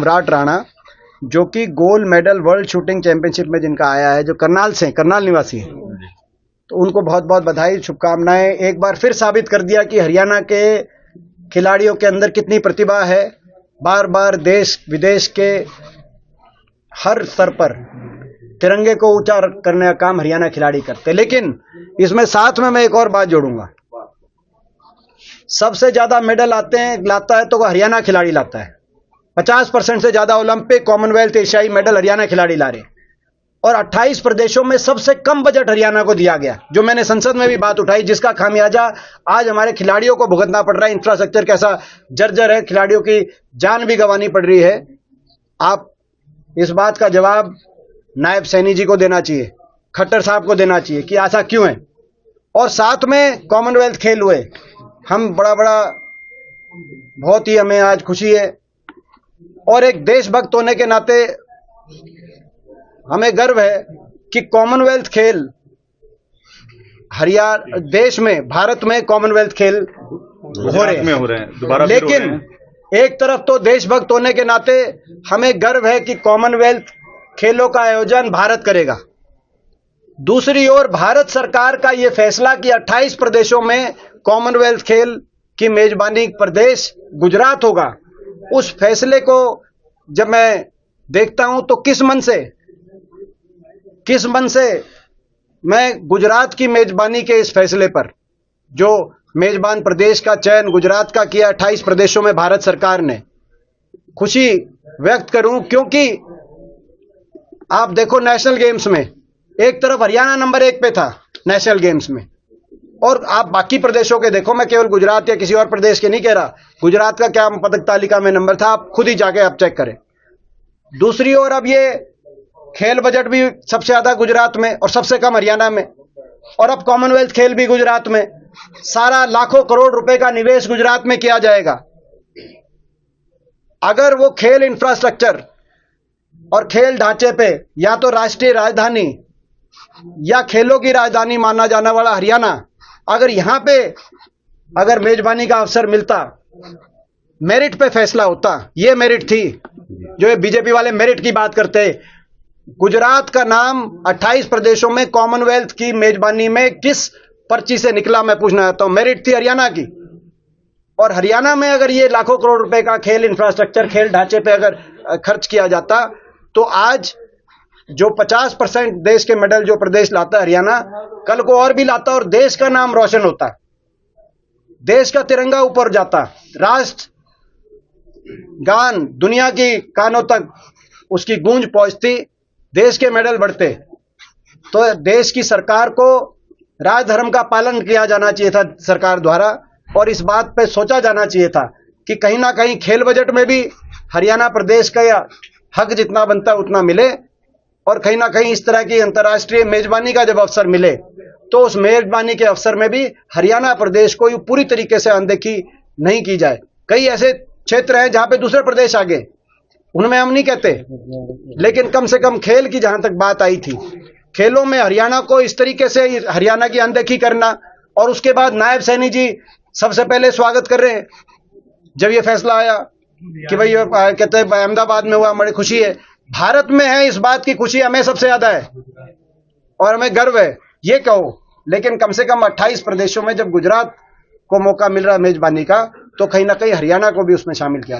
सम्राट राणा, जो कि gold medal world shooting championship में जिनका आया है, जो करनाल निवासी है, तो उनको बहुत बहुत बधाई, शुभकामनाएं। एक बार फिर साबित कर दिया कि हरियाणा के खिलाड़ियों के अंदर कितनी प्रतिभा है। बार बार देश विदेश के हर स्तर पर तिरंगे को ऊंचा करने का काम हरियाणा खिलाड़ी करते हैं। लेकिन इसमें साथ में मैं एक और बात जोड़ूंगा, सबसे ज्यादा मेडल लाता है तो वो हरियाणा खिलाड़ी लाता है। 50% से ज्यादा ओलंपिक, कॉमनवेल्थ, एशियाई मेडल हरियाणा खिलाड़ी ला रहे हैं। और 28 प्रदेशों में सबसे कम बजट हरियाणा को दिया गया, जो मैंने संसद में भी बात उठाई, जिसका खामियाजा आज हमारे खिलाड़ियों को भुगतना पड़ रहा है। इंफ्रास्ट्रक्चर कैसा जर्जर है, खिलाड़ियों की जान भी गंवानी पड़ रही है। आप इस बात का जवाब नायब सैनी जी को देना चाहिए, खट्टर साहब को देना चाहिए कि ऐसा क्यों है। और साथ में कॉमनवेल्थ खेल हुए, हम बहुत ही हमें आज खुशी है। और एक देशभक्त होने के नाते हमें गर्व है कि कॉमनवेल्थ खेल देश में, भारत में कॉमनवेल्थ खेल हो रहे हैं। लेकिन एक तरफ तो देशभक्त होने के नाते हमें गर्व है कि कॉमनवेल्थ खेलों का आयोजन भारत करेगा। दूसरी ओर भारत सरकार का यह फैसला कि 28 प्रदेशों में कॉमनवेल्थ खेल की मेजबानी प्रदेश गुजरात होगा, उस फैसले को जब मैं देखता हूं तो किस मन से मैं गुजरात की मेजबानी के इस फैसले पर, जो मेजबान प्रदेश का चयन गुजरात का किया 28 प्रदेशों में भारत सरकार ने, खुशी व्यक्त करूं। क्योंकि आप देखो नेशनल गेम्स में एक तरफ हरियाणा नंबर 1 पे था नेशनल गेम्स में, और आप बाकी प्रदेशों के देखो, मैं केवल गुजरात या किसी और प्रदेश के नहीं कह रहा, गुजरात का क्या पदक तालिका में नंबर था, आप खुद ही जाके आप चेक करें। दूसरी ओर अब ये खेल बजट भी सबसे ज्यादा गुजरात में और सबसे कम हरियाणा में, और अब कॉमनवेल्थ खेल भी गुजरात में, सारा लाखों करोड़ रुपए का निवेश गुजरात में किया जाएगा। अगर वो खेल इंफ्रास्ट्रक्चर और खेल ढांचे पे या तो राष्ट्रीय राजधानी या खेलों की राजधानी माना जाने वाला हरियाणा, अगर यहां पे अगर मेजबानी का अवसर मिलता, मेरिट पे फैसला होता, ये मेरिट थी, जो ये बीजेपी वाले मेरिट की बात करते। गुजरात का नाम 28 प्रदेशों में कॉमनवेल्थ की मेजबानी में किस पर्ची से निकला, मैं पूछना चाहता हूं। मेरिट थी हरियाणा की। और हरियाणा में अगर ये लाखों करोड़ रुपए का खेल इंफ्रास्ट्रक्चर, खेल ढांचे पे अगर खर्च किया जाता, तो आज जो 50% देश के मेडल जो प्रदेश लाता है हरियाणा, कल को और भी लाता और देश का नाम रोशन होता, देश का तिरंगा ऊपर जाता, राष्ट्र गान दुनिया की कानों तक उसकी गूंज पहुंचती, देश के मेडल बढ़ते। तो देश की सरकार को राजधर्म का पालन किया जाना चाहिए था सरकार द्वारा, और इस बात पे सोचा जाना चाहिए था कि कहीं ना कहीं खेल बजट में भी हरियाणा प्रदेश का या हक जितना बनता है उतना मिले, और कहीं ना कहीं इस तरह की अंतर्राष्ट्रीय मेजबानी का जब अवसर मिले तो उस मेजबानी के अवसर में भी हरियाणा प्रदेश को पूरी तरीके से अनदेखी नहीं की जाए। कई ऐसे क्षेत्र हैं जहां पे दूसरे प्रदेश आगे, उनमें हम नहीं कहते, लेकिन कम से कम खेल की जहां तक बात आई थी, खेलों में हरियाणा को इस तरीके से हरियाणा की अनदेखी करना, और उसके बाद नायब सैनी जी सबसे पहले स्वागत कर रहे हैं जब ये फैसला आया कि भाई कहते हैं अहमदाबाद में हुआ, बड़ी खुशी है। भारत में है, इस बात की खुशी हमें सबसे ज्यादा है और हमें गर्व है, ये कहो। लेकिन कम से कम 28 प्रदेशों में जब गुजरात को मौका मिल रहा है मेजबानी का, तो कहीं ना कहीं हरियाणा को भी उसमें शामिल किया